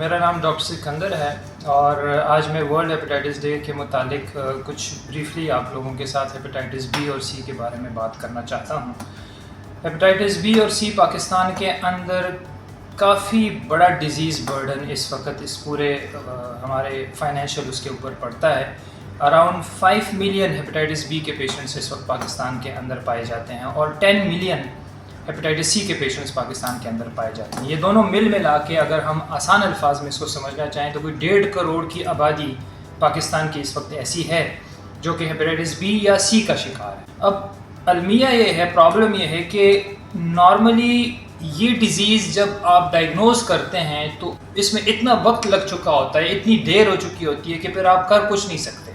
میرا نام ڈاکٹر سکندر ہے اور آج میں ورلڈ ہیپیٹائٹس ڈے کے متعلق کچھ بریفلی آپ لوگوں کے ساتھ ہیپیٹائٹس بی اور سی کے بارے میں بات کرنا چاہتا ہوں۔ ہیپیٹائٹس بی اور سی پاکستان کے اندر کافی بڑا ڈیزیز برڈن اس وقت اس پورے ہمارے فائنینشیل اس کے اوپر پڑتا ہے۔ اراؤنڈ 5 ملین ہیپیٹائٹس بی کے پیشنٹس اس وقت پاکستان کے اندر پائے جاتے ہیں اور 10 ملین ہیپیٹائٹس سی کے پیشنٹس پاکستان کے اندر پائے جاتے ہیں۔ یہ دونوں ملا کے اگر ہم آسان الفاظ میں اس کو سمجھنا چاہیں تو کوئی 1.5 کروڑ کی آبادی پاکستان کی اس وقت ایسی ہے جو کہ ہیپیٹائٹس بی یا سی کا شکار ہے۔ اب المیہ یہ ہے، پرابلم یہ ہے کہ نارملی یہ ڈیزیز جب آپ ڈائگنوز کرتے ہیں تو اس میں اتنا وقت لگ چکا ہوتا ہے، اتنی دیر ہو چکی ہوتی ہے کہ پھر آپ کر کچھ نہیں سکتے۔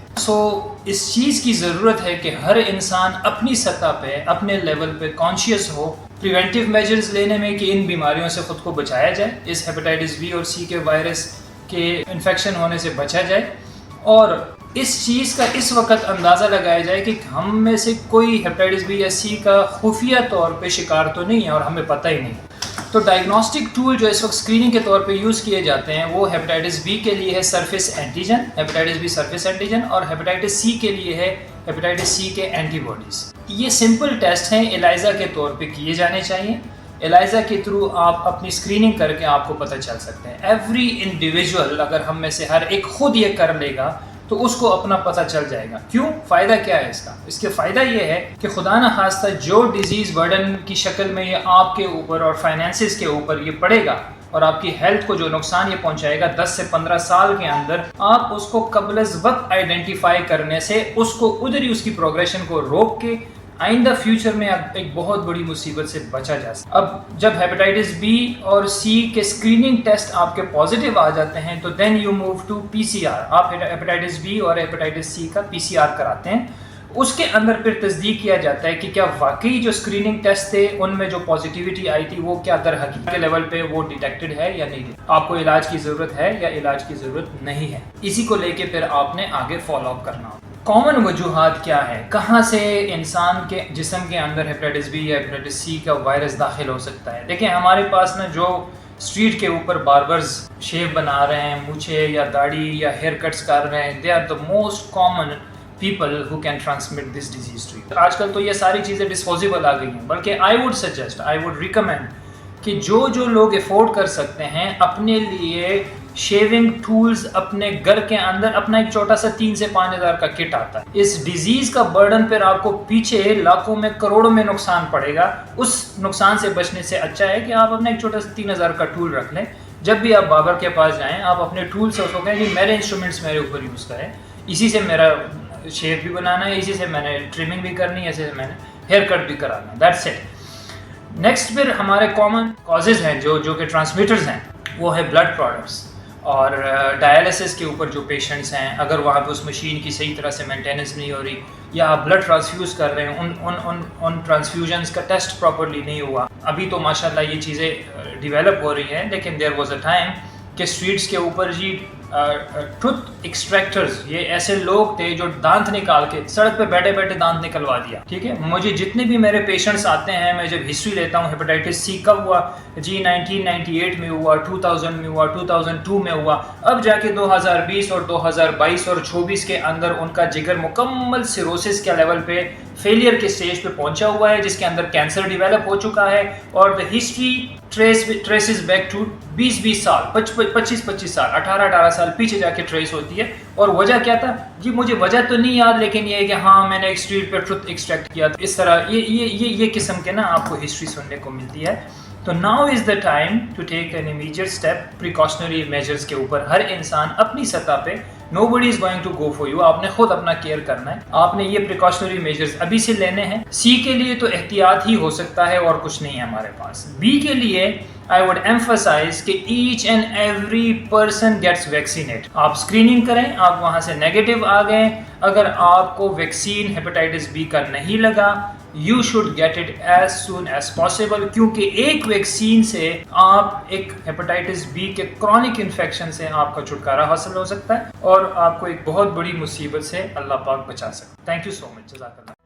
اس چیز کی ضرورت ہے کہ ہر انسان اپنی سطح پہ اپنے لیول پہ کانشیس ہو پریونٹیو میجرز لینے میں کہ ان بیماریوں سے خود کو بچایا جائے، اس ہیپیٹائٹس بی اور سی کے وائرس کے انفیکشن ہونے سے بچا جائے، اور اس چیز کا اس وقت اندازہ لگایا جائے کہ ہم میں سے کوئی ہیپیٹائٹس بی یا سی کا خفیہ طور پہ شکار تو نہیں ہے اور ہمیں پتہ ہی نہیں۔ تو ڈائگنوسٹک ٹول جو اس وقت اسکریننگ کے طور پہ یوز کیے جاتے ہیں وہ ہیپیٹائٹس بی کے لیے ہے surface antigen, hepatitis B surface antigen, اور ہیپیٹائٹس سی کے لیے ہے ہیپیٹائٹس سی کے اینٹی باڈیز۔ یہ سمپل ٹیسٹ ہیں، ایلائزا کے طور پہ کیے جانے چاہیے۔ ایلائزا کے تھرو آپ اپنی اسکریننگ کر کے آپ کو پتہ چل سکتے ہیں۔ ایوری انڈیویجول اگر ہم میں سے ہر ایک خود یہ کر لے گا تو اس کو اپنا پتہ چل جائے گا۔ کیوں؟ فائدہ کیا ہے اس کا؟ اس کے فائدہ یہ ہے کہ خدا نہ خواستہ جو ڈیزیز برڈن کی شکل میں یہ آپ کے اوپر اور فائنینسز کے اوپر یہ پڑے گا اور آپ کی ہیلتھ کو جو نقصان یہ پہنچائے گا 10 سے 15 سال کے اندر، آپ اس کو قبل از وقت آئیڈینٹیفائی کرنے سے اس کو ادھر ہی اس کی پروگریشن کو روک کے آئندہ فیوچر میں ایک بہت بڑی مصیبت سے بچا جا سکتا۔ اب جب ہیپیٹائٹس بی اور سی کے اسکریننگ ٹیسٹ آپ کے پازیٹیو آ جاتے ہیں تو then you move to P C R. آپ ہیپیٹائٹس بی اور ہیپیٹائٹس سی کا پی سی آر کراتے ہیں۔ اس کے اندر پھر تصدیق کیا جاتا ہے کہ کیا واقعی جو اسکریننگ ٹیسٹ تھے ان میں جو پازیٹیوٹی آئی تھی وہ کیا در حقیقت کے لیول پہ وہ ڈیٹیکٹڈ ہے یا نہیں، آپ کو علاج کی ضرورت ہے یا علاج کی ضرورت نہیں ہے۔ اسی کو لے کے پھر آپ نے آگے فالو اپ کرنا ہو۔ کامن وجوہات کیا ہے؟ کہاں سے انسان کے جسم کے اندر ہیپیٹائٹس بی یا ہیپیٹائٹس سی کا وائرس داخل ہو سکتا ہے؟ دیکھیں، ہمارے پاس نا جو اسٹریٹ کے اوپر باربرز شیو بنا رہے ہیں، مونچھے یا داڑھی یا ہیئر کٹس کر رہے ہیں، they are the most common people who can transmit this disease to you. آج کل تو یہ ساری چیزیں ڈسپوزیبل آ گئی ہیں، بلکہ آئی ووڈ ریکمینڈ کہ جو لوگ افورڈ کر سکتے ہیں اپنے لیے شیونگ ٹولز اپنے گھر کے اندر اپنا ایک چھوٹا سا 3 سے 5 ہزار کا کٹ آتا ہے۔ اس ڈیزیز کا برڈن پھر آپ کو پیچھے لاکھوں میں کروڑوں میں نقصان پڑے گا۔ اس نقصان سے بچنے سے اچھا ہے کہ آپ اپنا ایک چھوٹا سا 3 ہزار کا ٹول رکھ لیں۔ جب بھی آپ باربر کے پاس جائیں آپ اپنے ٹول سے اس کو کہیں کہ میرے انسٹرومنٹس میرے اوپر یوز کریں، اسی سے میرا شیو بھی بنانا ہے، اسی سے میں نے ٹریمنگ بھی کرنی ہے، اسی سے میں نے ہیئر کٹ بھی کرانا ہے۔ That's it. نیکسٹ پھر ہمارے کامن کازز ہیں جو کہ ٹرانسمیٹرز ہیں، وہ ہے بلڈ پروڈکٹس اور ڈائلسس کے اوپر جو پیشنٹس ہیں، اگر وہاں پہ اس مشین کی صحیح طرح سے مینٹیننس نہیں ہو رہی یا آپ بلڈ ٹرانسفیوز کر رہے ہیں، ان ٹرانسفیوژنس کا ٹیسٹ پراپرلی نہیں ہوا۔ ابھی تو ماشاءاللہ یہ چیزیں ڈیولپ ہو رہی ہیں، لیکن دیر واز اے ٹائم کہ اسٹریٹس کے اوپر جی ٹروتھ ایکسٹریکٹرز، یہ ایسے لوگ تھے جو دانت نکال کے سڑک پہ بیٹھے بیٹھے دانت نکلوا دیا۔ ٹھیک ہے، مجھے جتنے بھی میرے پیشنٹس آتے ہیں، میں جب ہسٹری لیتا ہوں ہیپیٹائٹس سی کب ہوا، جی 1998 میں ہوا، 2000 میں ہوا، 2002 میں ہوا، اب جا کے 2020 اور 2022 اور 2024 کے اندر ان کا جگر مکمل سیروسس کے لیول پہ فیلئر کے سٹیج پہ پہنچا ہوا ہے، جس کے اندر کینسر ڈیولپ ہو چکا ہے، اور the history traces back to 20 سال، 25 سال، 18 سال پیچھے جا کے ٹریس ہوتی ہے۔ اور وجہ کیا تھا؟ جی مجھے وجہ تو نہیں یاد، لیکن یہ ہے کہ ہاں میں نے ایک اسٹریٹ پہ ٹروتھ ایکسٹریکٹ کیا تھا۔ اس طرح یہ قسم کے نا آپ کو ہسٹری سننے کو ملتی ہے۔ تو now is the time to take an immediate step precautionary measures کے اوپر۔ ہر انسان اپنی سطح پہ، nobody is going to go for you, آپ نے خود اپنا کیئر کرنا ہے، آپ نے یہ پریکاشنری میجرز ابھی سے لینے ہیں۔ سی کے لیے تو احتیاط ہی ہو سکتا ہے اور کچھ نہیں ہے ہمارے پاس۔ بی کے لیے I would emphasize کہ each and every person gets vaccinated۔ آپ اسکریننگ کریں، آپ وہاں سے نیگیٹو آ گئے، اگر آپ کو ویکسین ہیپیٹائٹس بی کا نہیں لگا، you should get it as soon as possible، کیونکہ ایک ویکسین سے آپ ایک ہیپیٹائٹس بی کے کرونک انفیکشن سے آپ کا چھٹکارا حاصل ہو سکتا ہے اور آپ کو ایک بہت بڑی مصیبت سے اللہ پاک بچا سکتا ہے۔ تھینک یو سو مچ، جزاک اللہ۔